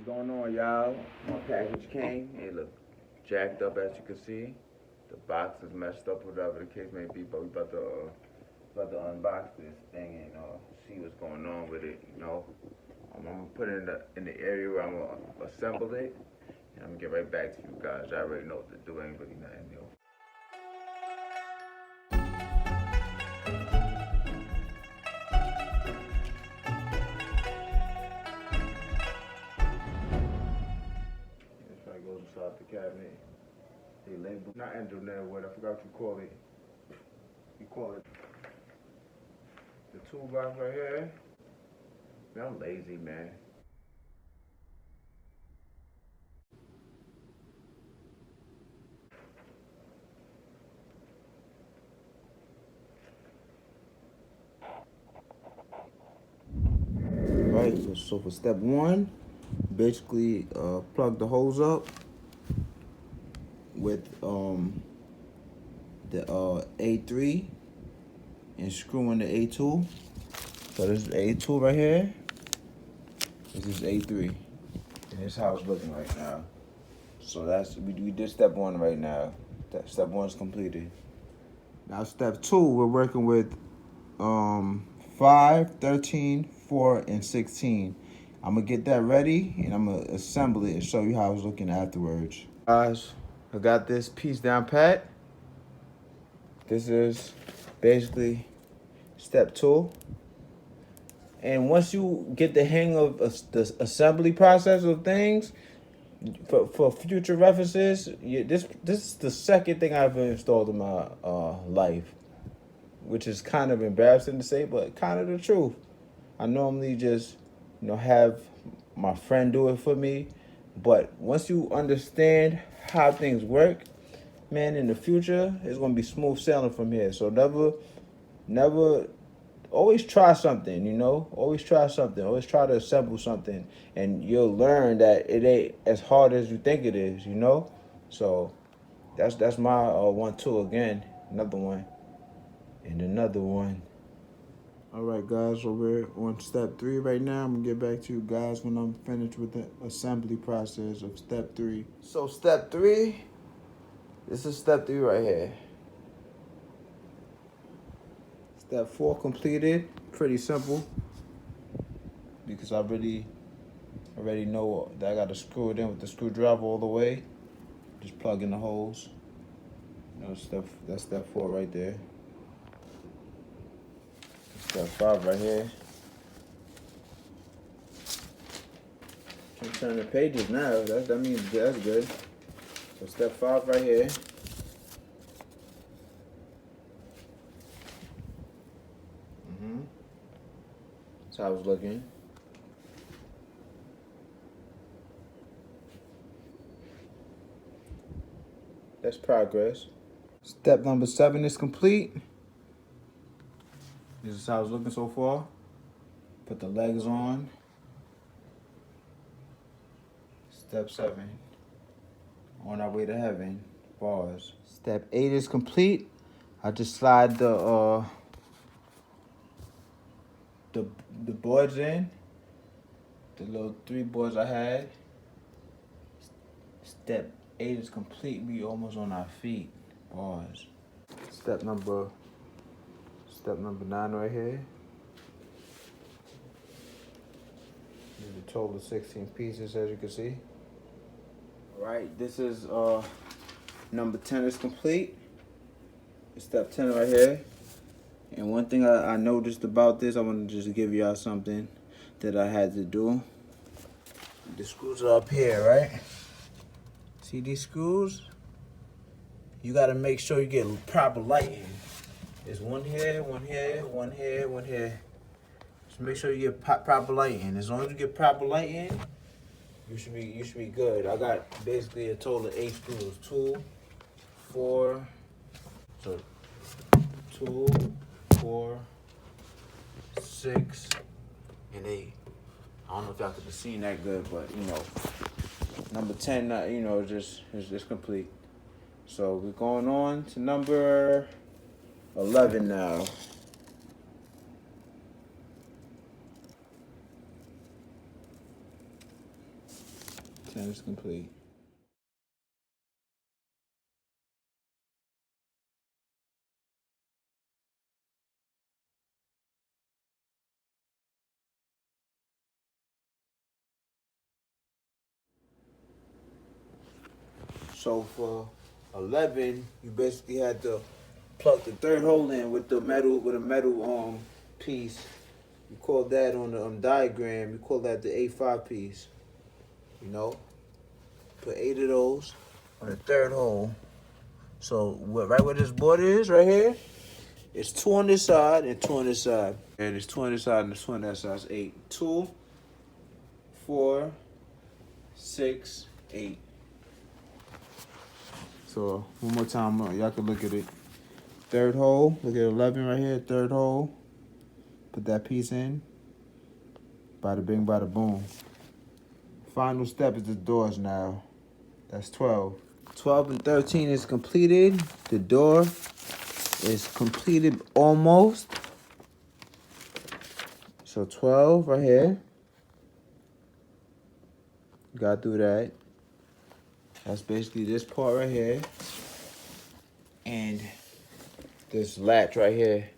going on, y'all? My package came. It look jacked up, as you can see. The box is messed up, whatever the case may be. But we about to unbox this thing and see what's going on with it. I'm gonna put it in the area where I'm gonna assemble it, and I'm gonna get right back to you guys. I already know what to do. Ain't really nothing new. This probably goes inside the cabinet. They label not engineer wood. I forgot what you call it. You call it the toolbox right here. Man, I'm lazy, man. Right, so for step one, basically plug the hose up with the A3 and screw in the A2. So this is A2 right here. This is A3. And this is how it's looking right now. So we did step one right now. Step one is completed. Now step two, we're working with 5, 13, 4, and 16. I'm gonna get that ready and I'm gonna assemble it and show you how it's looking afterwards. Guys, I got this piece down pat. This is basically step two. And once you get the hang of the assembly process of things, for future references, this is the second thing I've installed in my life, which is kind of embarrassing to say, but kind of the truth. I normally just, have my friend do it for me, but once you understand how things work, man, in the future, it's gonna be smooth sailing from here. So never, always try something, Always try something. Always try to assemble something, and you'll learn that it ain't as hard as you think it is, So that's my 1, 2 again. Another one, and another one. All right, guys, so we're on step 3 right now. I'm gonna get back to you guys when I'm finished with the assembly process of step 3. So step 3, this is step 3 right here. Step 4 completed. Pretty simple, because I already know that I got to screw it in with the screwdriver all the way. Just plug in the holes. That's step 4 right there. Step 5 right here. I'm turning the pages now. That means that's good. So step 5 right here. That's how it's looking. That's progress. Step number 7 is complete. This is how it's looking so far. Put the legs on. Step 7. On our way to heaven. Bars. Step 8 is complete. I just slide the boards in. The little 3 boards I had. Step 8 is complete. We almost on our feet. Bars. Step number 9 right here. There's a total of 16 pieces, as you can see. All right, this is number 10 is complete. It's step 10 right here. And one thing I noticed about this, I want to just give y'all something that I had to do. The screws are up here, right? See these screws? You got to make sure you get proper lighting. There's one here, one here, one here, one here. Just make sure you get proper lighting. As long as you get proper lighting, you should be good. I got basically a total of 8 screws. 2, 4, so 2, 4, 6, and 8. I don't know if y'all could have seen that good, but number 10, is just complete. So we're going on to number 11 now. 100% is complete. So for 11, you basically had to plug the third hole in with a metal piece. You call that on the diagram, you call that the A5 piece. You know, put 8 of those on the third hole. So right where this board is, right here, it's 2 on this side and 2 on this side. And it's 2 on this side and it's 2 on that side. It's 8. 2, 4, 6, 8. So one more time, y'all can look at it. Third hole, look at 11 right here, third hole. Put that piece in. Bada bing, bada boom. Final step is the doors now. That's 12. 12 and 13 is completed. The door is completed almost. So 12 right here. Got through that. That's basically this part right here. And this latch right here.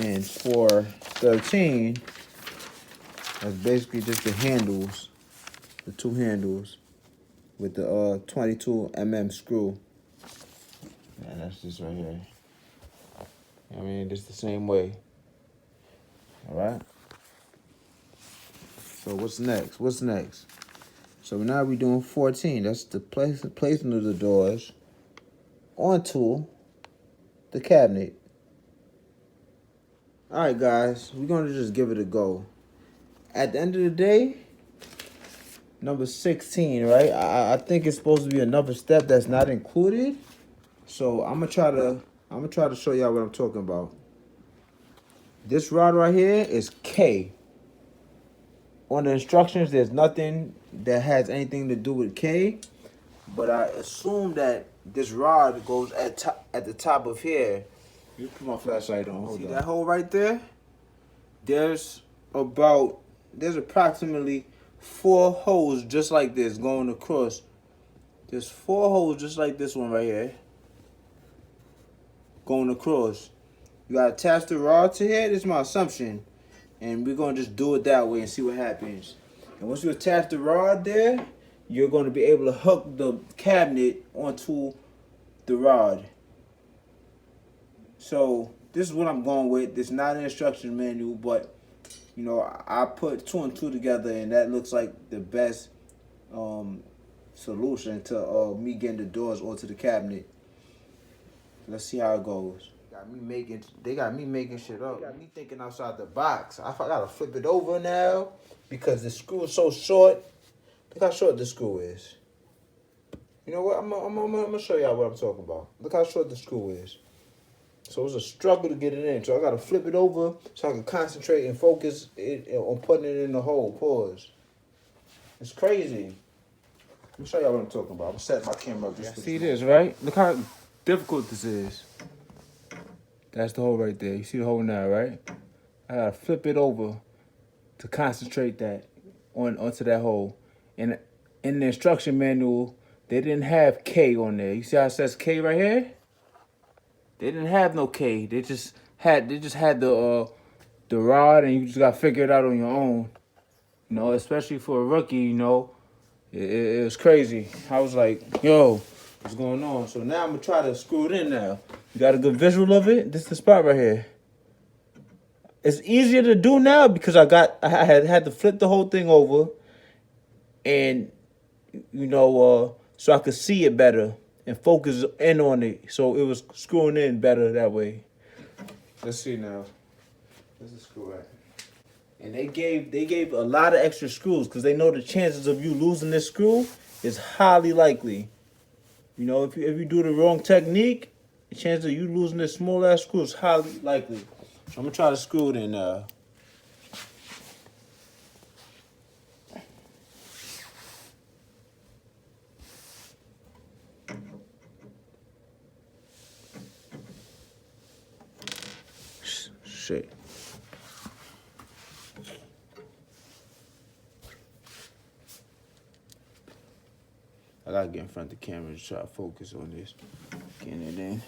And for 13, that's basically just the handles, the 2 handles with the 22 mm screw. And that's just right here. I mean, just the same way. All right. So what's next? What's next? So now we're doing 14. That's the placement of the doors onto the cabinet. All right, guys, we're going to just give it a go. At the end of the day, number 16, right? I think it's supposed to be another step that's not included. So I'm gonna try to show y'all what I'm talking about. This rod right here is K. On the instructions, there's nothing that has anything to do with K, but I assume that this rod goes at the top of here. You put my flashlight on. See that hole right there? There's approximately 4 holes just like this going across. There's 4 holes just like this one right here going across. You gotta attach the rod to here. This is my assumption. And we're gonna just do it that way and see what happens. And once you attach the rod there, you're gonna be able to hook the cabinet onto the rod. So this is what I'm going with. This is not an instruction manual, but you know, I put 2 and 2 together, and that looks like the best solution to me getting the doors onto the cabinet. Let's see how it goes. They got me making shit up. They got me thinking outside the box. I gotta flip it over now because the screw is so short. Look how short the screw is. You know what? I'm gonna show y'all what I'm talking about. Look how short the screw is. So it's a struggle to get it in. So I gotta flip it over so I can concentrate and focus on putting it in the hole. Pause. It's crazy. Let me show y'all what I'm talking about. I'm gonna set my camera up. See this, right? Look how difficult this is. That's the hole right there. You see the hole now, right? I gotta flip it over to concentrate that onto that hole. And in the instruction manual, they didn't have K on there. You see how it says K right here? They didn't have no K. They just had the rod, and you just gotta figure it out on your own. You know, especially for a rookie, you know, it was crazy. I was like, yo, what's going on? So now I'm gonna try to screw it in now. You got a good visual of it? This is the spot right here. It's easier to do now because I had to flip the whole thing over, and you know, so I could see it better and focus in on it. So it was screwing in better that way. Let's see now. Where's the screw at? And they gave a lot of extra screws because they know the chances of you losing this screw is highly likely. You know, if you do the wrong technique, the chance of you losing this small ass screw is highly likely. So I'm gonna try to screw it in now. Shit. I gotta get in front of the camera to try to focus on this. Getting it in.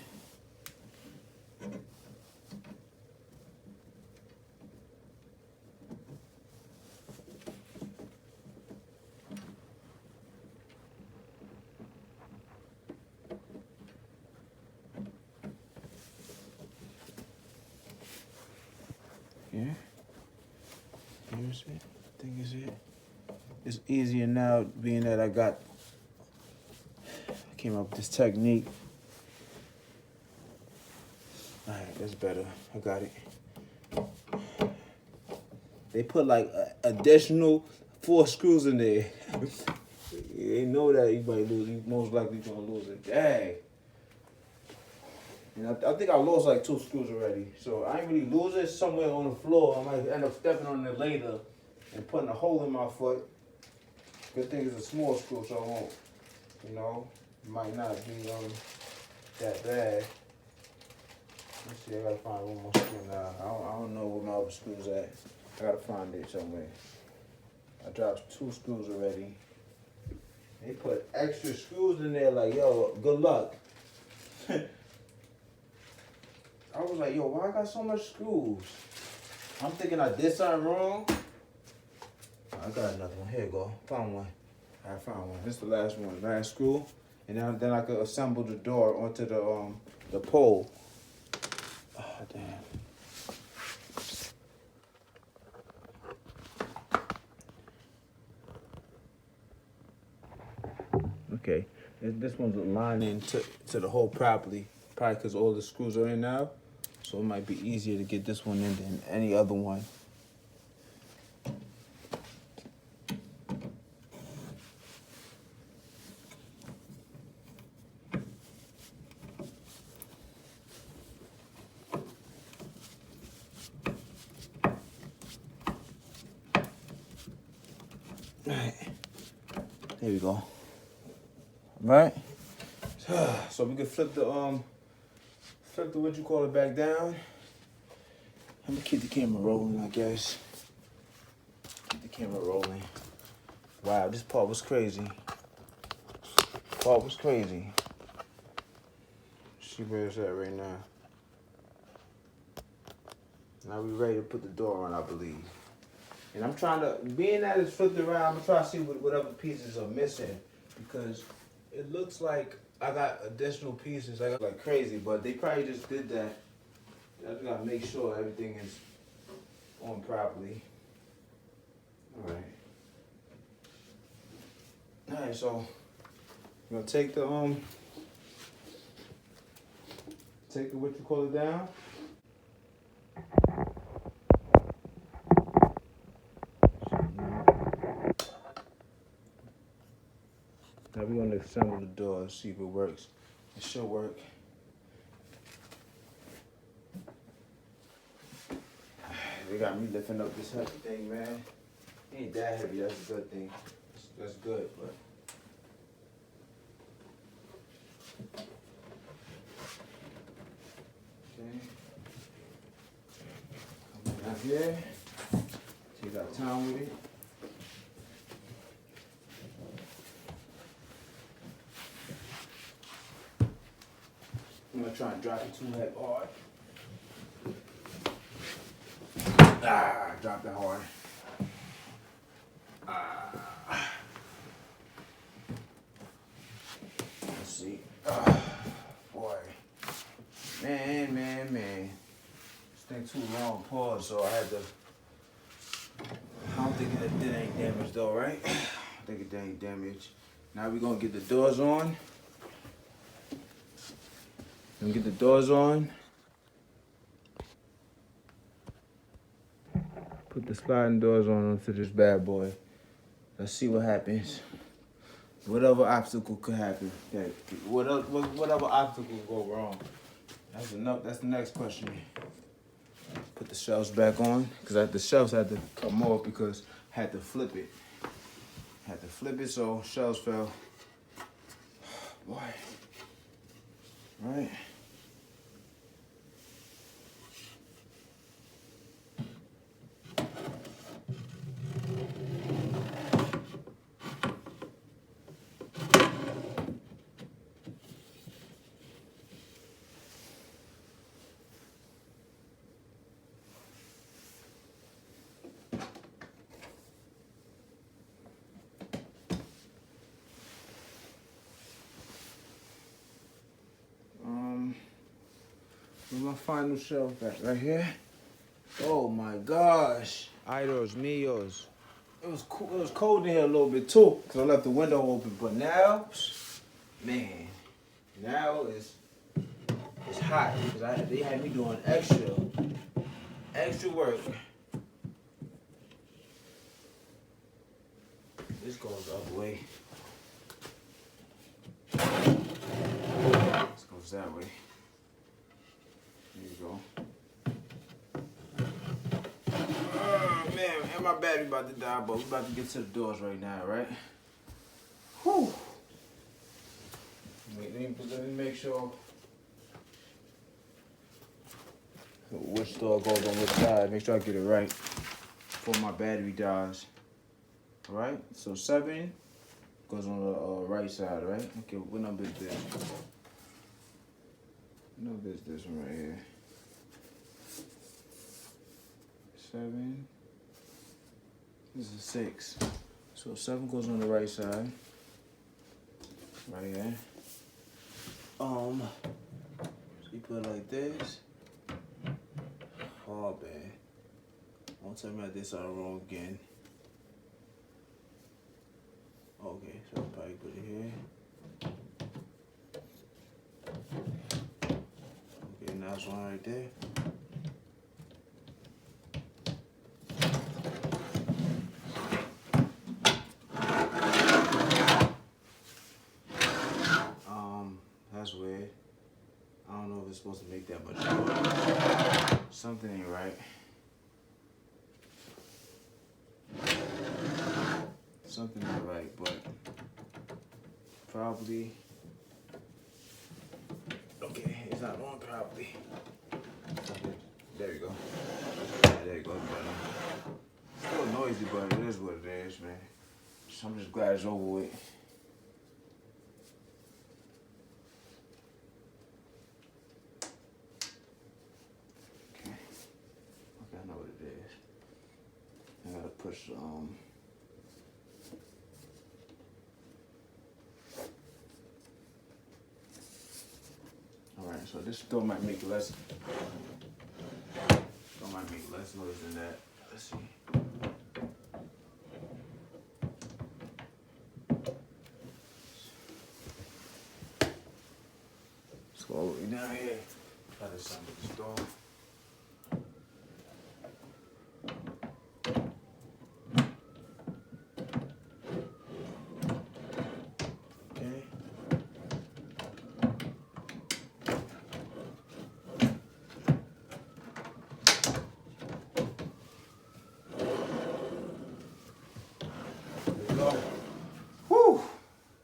Yeah. Here's it. I think it's it. It's easier now, being that I came up with this technique. All right, that's better. I got it. They put like additional 4 screws in there. They know that you might lose. You most likely gonna lose it. Dang. And I think I lost like 2 screws already. So I ain't really lose it. Somewhere on the floor. I might end up stepping on it later and putting a hole in my foot. Good thing it's a small screw, so I won't, you know, it might not be that bad. Let's see, I gotta find one more screw now. I don't know where my other screws at. I gotta find it somewhere. I dropped 2 screws already. They put extra screws in there like, yo, good luck. I was like, yo, why I got so much screws? I'm thinking I did something wrong. I got another one. Here you go. Found one. I found one. This is the last one. Last screw. And then I could assemble the door onto the pole. Oh, damn. Okay. This one's aligning to the hole properly. Probably because all the screws are in now. So it might be easier to get this one in than any other one. Alright, there we go. All right, so we can flip the what you call it back down. I'm gonna keep the camera rolling, I guess. Keep the camera rolling. Wow, this part was crazy. Part was crazy. See where it's at right now. Now we ready to put the door on, I believe. And I'm trying to, being that it's flipped around, I'm gonna try to see what other pieces are missing, because it looks like I got additional pieces. I got like crazy, but they probably just did that. I just gotta make sure everything is on properly. All right. All right, so I'm gonna take the what you call it down. Now we're gonna assemble the door and see if it works. It should work. They got me lifting up this heavy thing, man. It ain't that heavy, that's a good thing. That's good, but. Okay. Come down here. Take our time with it. I'm gonna try and drop it too hard. Drop it hard. Let's see. Boy. Man. This thing too long, pause, so I had to. I don't think it did any damage though, right? I don't think it did any damage. Now we're gonna get the doors on. Gonna get the doors on. Put the sliding doors on onto this bad boy. Let's see what happens. Whatever obstacle could happen. Whatever obstacle will go wrong. That's enough. That's the next question. Put the shelves back on, because the shelves had to come off because I had to flip it. So shelves fell. Boy. All right. Where's my final shelf at? Right here. Oh my gosh. Ay, Dios míos. It was cool. It was cold in here a little bit too, cause I left the window open. But now, man, now it's hot. Cause they had me doing extra work. This goes the other way. This goes that way. There you go. Man, and my battery about to die, but we about to get to the doors right now, right? Whew. Let me make sure which door goes on which side. Make sure I get it right before my battery dies. All right? So 7 goes on the right side, right? Okay, what number is this? What number is this one right here? 7. This is 6. So 7 goes on the right side. Right here. So you put it like this. Oh man. Don't tell me I did something wrong again. Okay, so I'll probably put it here. Okay, now it's one right there. That's weird. I don't know if it's supposed to make that much noise. Something ain't right. Something ain't right, but probably. Okay, it's not on properly. There you go. Yeah, there you go. Still noisy, but it is what it is, man. So I'm just glad it's over with. Push all right, so this door might make less noise than that. Let's see. Let's go all the way down here. Try to assemble this door.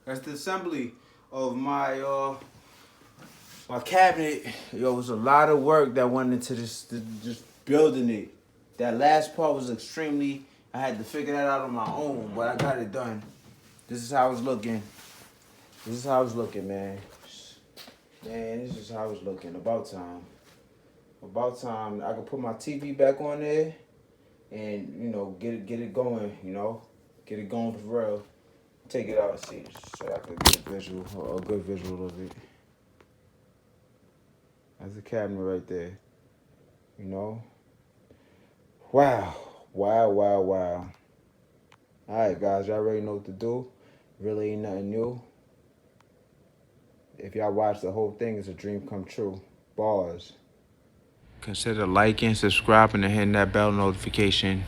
That's the assembly of my my cabinet. Yo, it was a lot of work that went into just building it. That last part was extremely, I had to figure that out on my own, but I got it done. This is how it's looking. This is how it's looking, man. Man, this is how it's looking. About time. About time I can put my TV back on there and, you know, get it going, you know. Get it going for real. Take it out and see so I can get a good visual of it. That's the cabinet right there. You know? Wow. Wow, wow, wow. Alright guys, y'all already know what to do. Really ain't nothing new. If y'all watch the whole thing, it's a dream come true. Bars. Consider liking, subscribing, and hitting that bell notification.